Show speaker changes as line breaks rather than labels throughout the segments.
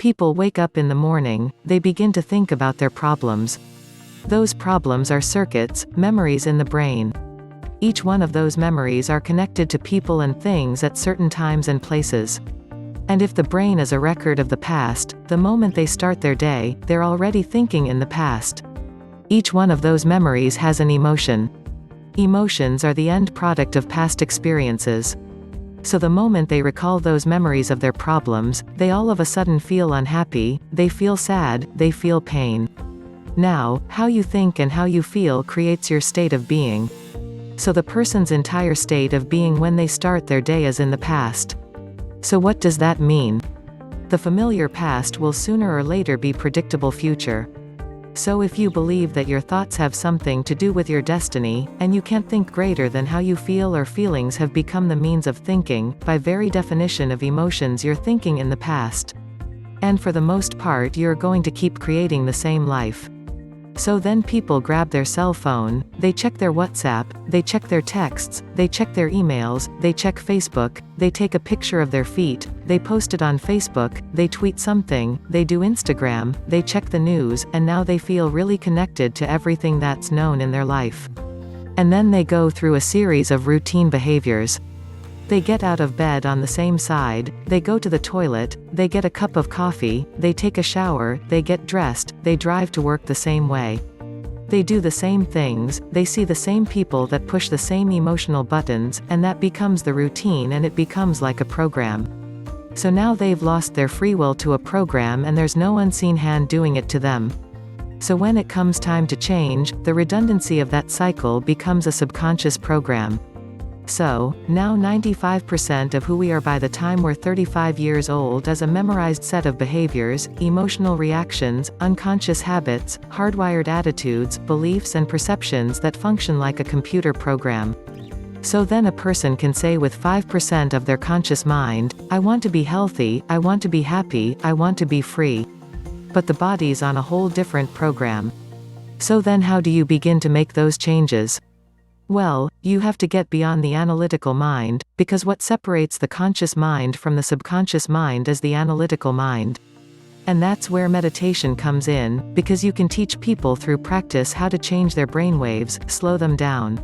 People wake up in the morning, they begin to think about their problems. Those problems are circuits, memories in the brain. Each one of those memories are connected to people and things at certain times and places. And if the brain is a record of the past, the moment they start their day, they're already thinking in the past. Each one of those memories has an emotion. Emotions are the end product of past experiences. So the moment they recall those memories of their problems, they all of a sudden feel unhappy, they feel sad, they feel pain. Now, how you think and how you feel creates your state of being. So the person's entire state of being when they start their day is in the past. So what does that mean? The familiar past will sooner or later be predictable future. So if you believe that your thoughts have something to do with your destiny, and you can't think greater than how you feel or feelings have become the means of thinking, by very definition of emotions you're thinking in the past. And for the most part you're going to keep creating the same life. So then people grab their cell phone, they check their WhatsApp, they check their texts, they check their emails, they check Facebook, they take a picture of their feet, they post it on Facebook, they tweet something, they do Instagram, they check the news, and now they feel really connected to everything that's known in their life. And then they go through a series of routine behaviors. They get out of bed on the same side, they go to the toilet, they get a cup of coffee, they take a shower, they get dressed, they drive to work the same way. They do the same things, they see the same people that push the same emotional buttons, and that becomes the routine and it becomes like a program. So now they've lost their free will to a program and there's no unseen hand doing it to them. So when it comes time to change, the redundancy of that cycle becomes a subconscious program. So, now 95% of who we are by the time we're 35 years old is a memorized set of behaviors, emotional reactions, unconscious habits, hardwired attitudes, beliefs and perceptions that function like a computer program. So then a person can say with 5% of their conscious mind, I want to be healthy, I want to be happy, I want to be free. But the body's on a whole different program. So then how do you begin to make those changes? Well, you have to get beyond the analytical mind, because what separates the conscious mind from the subconscious mind is the analytical mind. And that's where meditation comes in, because you can teach people through practice how to change their brainwaves, slow them down.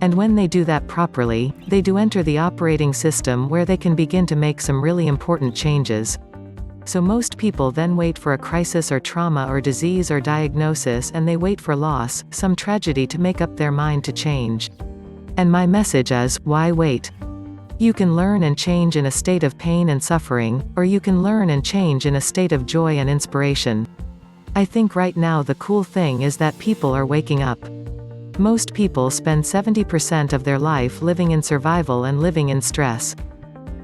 And when they do that properly, they do enter the operating system where they can begin to make some really important changes. So most people then wait for a crisis or trauma or disease or diagnosis, and they wait for loss, some tragedy to make up their mind to change. And my message is, why wait? You can learn and change in a state of pain and suffering, or you can learn and change in a state of joy and inspiration. I think right now the cool thing is that people are waking up. Most people spend 70% of their life living in survival and living in stress.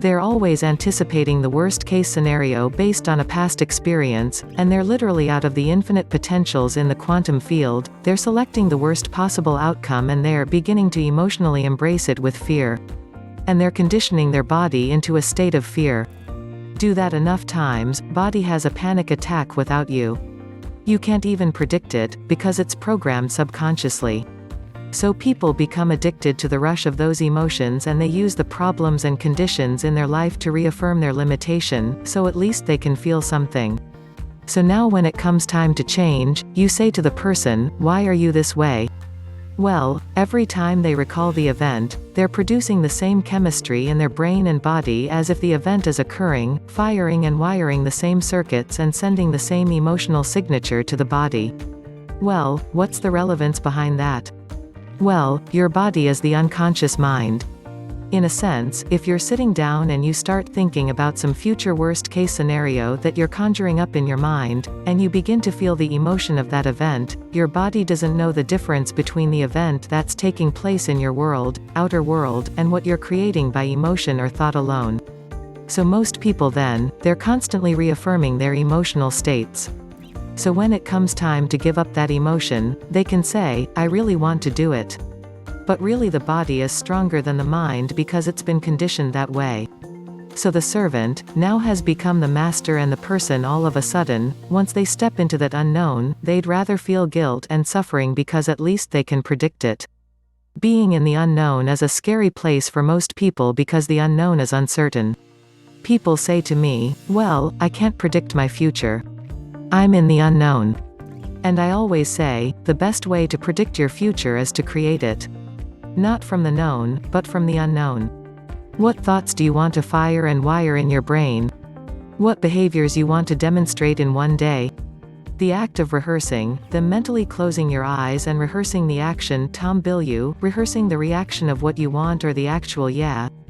They're always anticipating the worst-case scenario based on a past experience, and they're literally out of the infinite potentials in the quantum field, they're selecting the worst possible outcome and they're beginning to emotionally embrace it with fear. And they're conditioning their body into a state of fear. Do that enough times, body has a panic attack without you. You can't even predict it, because it's programmed subconsciously. So people become addicted to the rush of those emotions and they use the problems and conditions in their life to reaffirm their limitation, so at least they can feel something. So now when it comes time to change, you say to the person, why are you this way? Well, every time they recall the event, they're producing the same chemistry in their brain and body as if the event is occurring, firing and wiring the same circuits and sending the same emotional signature to the body. Well, what's the relevance behind that? Well, your body is the unconscious mind. In a sense, if you're sitting down and you start thinking about some future worst-case scenario that you're conjuring up in your mind, and you begin to feel the emotion of that event, your body doesn't know the difference between the event that's taking place in your world, outer world, and what you're creating by emotion or thought alone. So most people then, they're constantly reaffirming their emotional states. So when it comes time to give up that emotion, they can say, I really want to do it. But really the body is stronger than the mind because it's been conditioned that way. So the servant, now has become the master, and the person all of a sudden, once they step into that unknown, they'd rather feel guilt and suffering because at least they can predict it. Being in the unknown is a scary place for most people because the unknown is uncertain. People say to me, well, I can't predict my future. I'm in the unknown. And I always say, the best way to predict your future is to create it. Not from the known, but from the unknown. What thoughts do you want to fire and wire in your brain? What behaviors you want to demonstrate in one day? The act of rehearsing, the mentally closing your eyes and rehearsing the action Tom Bilyeu, rehearsing the reaction of what you want or the actual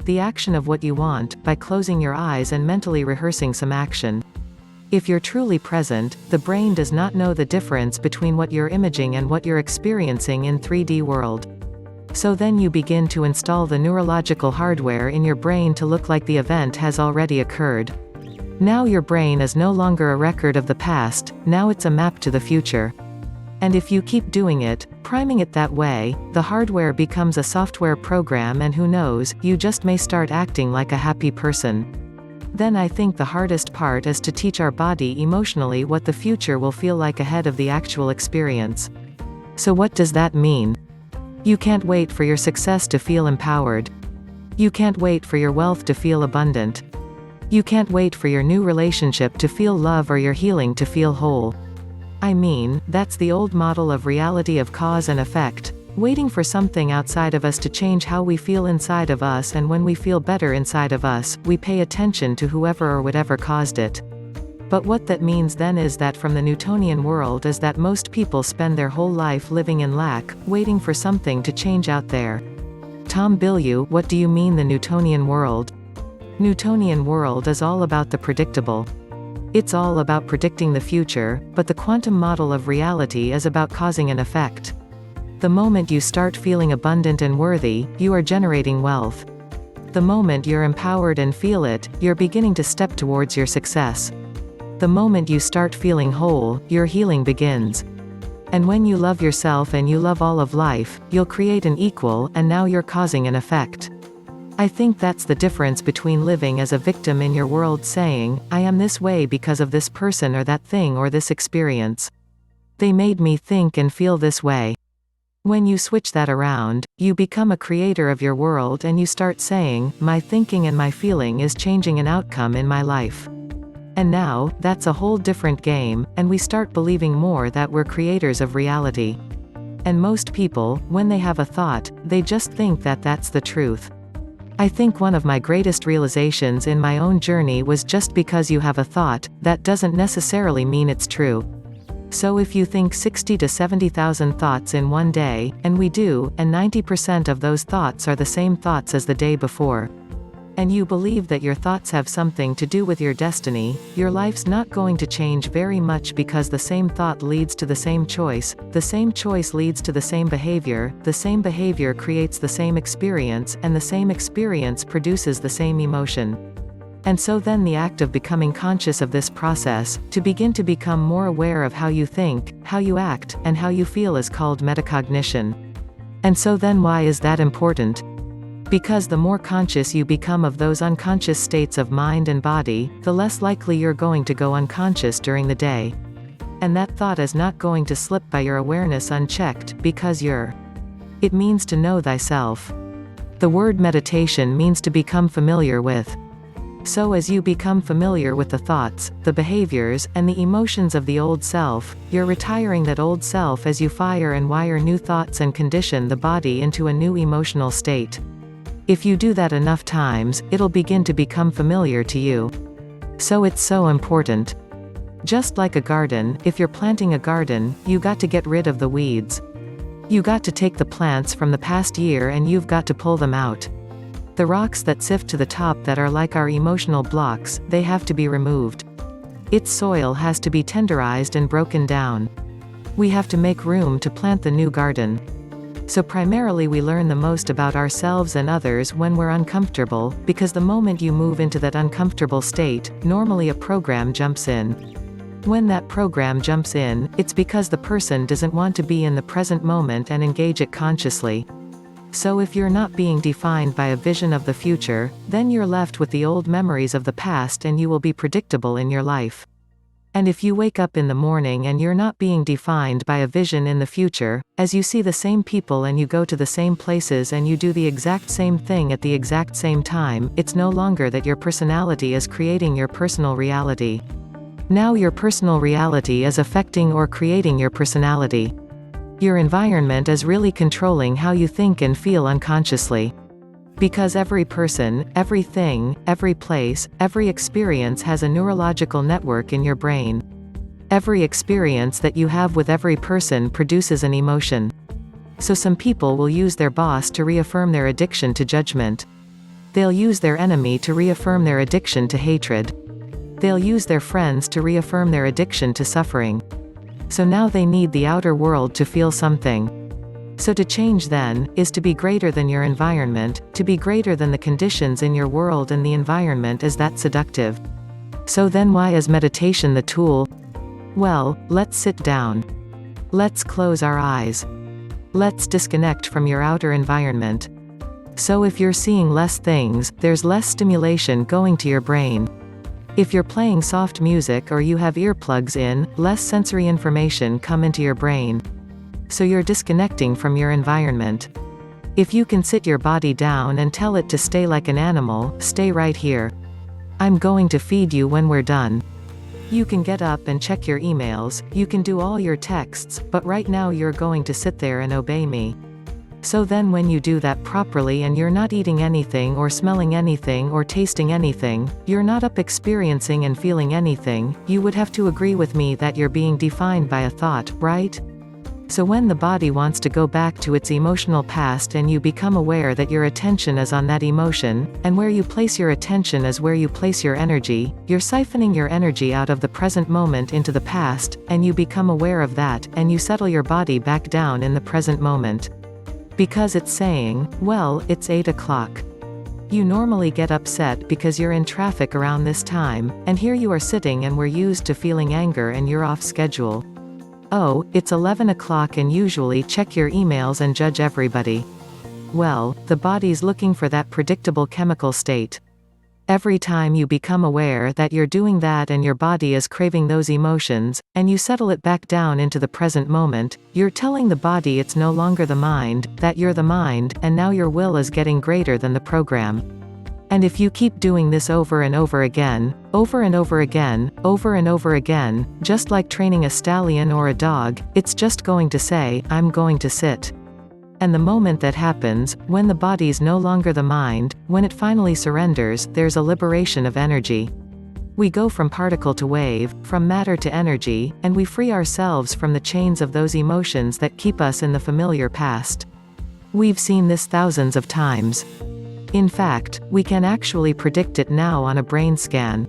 the action of what you want, by closing your eyes and mentally rehearsing some action. If you're truly present, the brain does not know the difference between what you're imaging and what you're experiencing in 3D world. So then you begin to install the neurological hardware in your brain to look like the event has already occurred. Now your brain is no longer a record of the past, now it's a map to the future. And if you keep doing it, priming it that way, the hardware becomes a software program, and who knows, you just may start acting like a happy person. Then I think the hardest part is to teach our body emotionally what the future will feel like ahead of the actual experience. So what does that mean? You can't wait for your success to feel empowered. You can't wait for your wealth to feel abundant. You can't wait for your new relationship to feel love or your healing to feel whole. I mean, that's the old model of reality of cause and effect, waiting for something outside of us to change how we feel inside of us, and when we feel better inside of us, we pay attention to whoever or whatever caused it. But what that means then is that from the Newtonian world is that most people spend their whole life living in lack, waiting for something to change out there. Tom Bilyeu, what do you mean the Newtonian world? Newtonian world is all about the predictable. It's all about predicting the future, but the quantum model of reality is about causing an effect. The moment you start feeling abundant and worthy, you are generating wealth. The moment you're empowered and feel it, you're beginning to step towards your success. The moment you start feeling whole, your healing begins. And when you love yourself and you love all of life, you'll create an equal, and now you're causing an effect. I think that's the difference between living as a victim in your world saying, I am this way because of this person or that thing or this experience. They made me think and feel this way. When you switch that around, you become a creator of your world and you start saying, my thinking and my feeling is changing an outcome in my life. And now, that's a whole different game, and we start believing more that we're creators of reality. And most people, when they have a thought, they just think that that's the truth. I think one of my greatest realizations in my own journey was just because you have a thought, that doesn't necessarily mean it's true. So if you think 60 to 70,000 thoughts in one day, and we do, and 90% of those thoughts are the same thoughts as the day before, and you believe that your thoughts have something to do with your destiny, your life's not going to change very much, because the same thought leads to the same choice leads to the same behavior creates the same experience, and the same experience produces the same emotion. And so then the act of becoming conscious of this process, to begin to become more aware of how you think, how you act, and how you feel is called metacognition. And so then why is that important? Because the more conscious you become of those unconscious states of mind and body, the less likely you're going to go unconscious during the day. And that thought is not going to slip by your awareness unchecked, because it means to know thyself. The word meditation means to become familiar with. So as you become familiar with the thoughts, the behaviors, and the emotions of the old self, you're retiring that old self as you fire and wire new thoughts and condition the body into a new emotional state. If you do that enough times, it'll begin to become familiar to you. So it's so important. Just like a garden, if you're planting a garden, you got to get rid of the weeds. You got to take the plants from the past year and you've got to pull them out. The rocks that sift to the top that are like our emotional blocks, they have to be removed. Its soil has to be tenderized and broken down. We have to make room to plant the new garden. So primarily we learn the most about ourselves and others when we're uncomfortable, because the moment you move into that uncomfortable state, normally a program jumps in. When that program jumps in, it's because the person doesn't want to be in the present moment and engage it consciously. So if you're not being defined by a vision of the future, then you're left with the old memories of the past and you will be predictable in your life. And if you wake up in the morning and you're not being defined by a vision in the future, as you see the same people and you go to the same places and you do the exact same thing at the exact same time, it's no longer that your personality is creating your personal reality. Now your personal reality is affecting or creating your personality. Your environment is really controlling how you think and feel unconsciously. Because every person, everything, every place, every experience has a neurological network in your brain. Every experience that you have with every person produces an emotion. So some people will use their boss to reaffirm their addiction to judgment. They'll use their enemy to reaffirm their addiction to hatred. They'll use their friends to reaffirm their addiction to suffering. So now they need the outer world to feel something. So to change then, is to be greater than your environment, to be greater than the conditions in your world and the environment. Is that seductive? So then why is meditation the tool? Well, let's sit down. Let's close our eyes. Let's disconnect from your outer environment. So if you're seeing less things, there's less stimulation going to your brain. If you're playing soft music or you have earplugs in, less sensory information come into your brain. So you're disconnecting from your environment. If you can sit your body down and tell it to stay like an animal, stay right here. I'm going to feed you when we're done. You can get up and check your emails, you can do all your texts, but right now you're going to sit there and obey me. So then when you do that properly and you're not eating anything or smelling anything or tasting anything, you're not up experiencing and feeling anything, you would have to agree with me that you're being defined by a thought, right? So when the body wants to go back to its emotional past and you become aware that your attention is on that emotion, and where you place your attention is where you place your energy, you're siphoning your energy out of the present moment into the past, and you become aware of that, and you settle your body back down in the present moment. Because it's saying, well, it's 8 o'clock. You normally get upset because you're in traffic around this time, and here you are sitting and we're used to feeling anger and you're off schedule. Oh, it's 11 o'clock and usually check your emails and judge everybody. Well, the body's looking for that predictable chemical state. Every time you become aware that you're doing that and your body is craving those emotions, and you settle it back down into the present moment, you're telling the body it's no longer the mind, that you're the mind, and now your will is getting greater than the program. And if you keep doing this over and over again, over and over again, over and over again, just like training a stallion or a dog, it's just going to say, I'm going to sit. And the moment that happens, when the body's no longer the mind, when it finally surrenders, there's a liberation of energy. We go from particle to wave, from matter to energy, and we free ourselves from the chains of those emotions that keep us in the familiar past. We've seen this thousands of times. In fact, we can actually predict it now on a brain scan.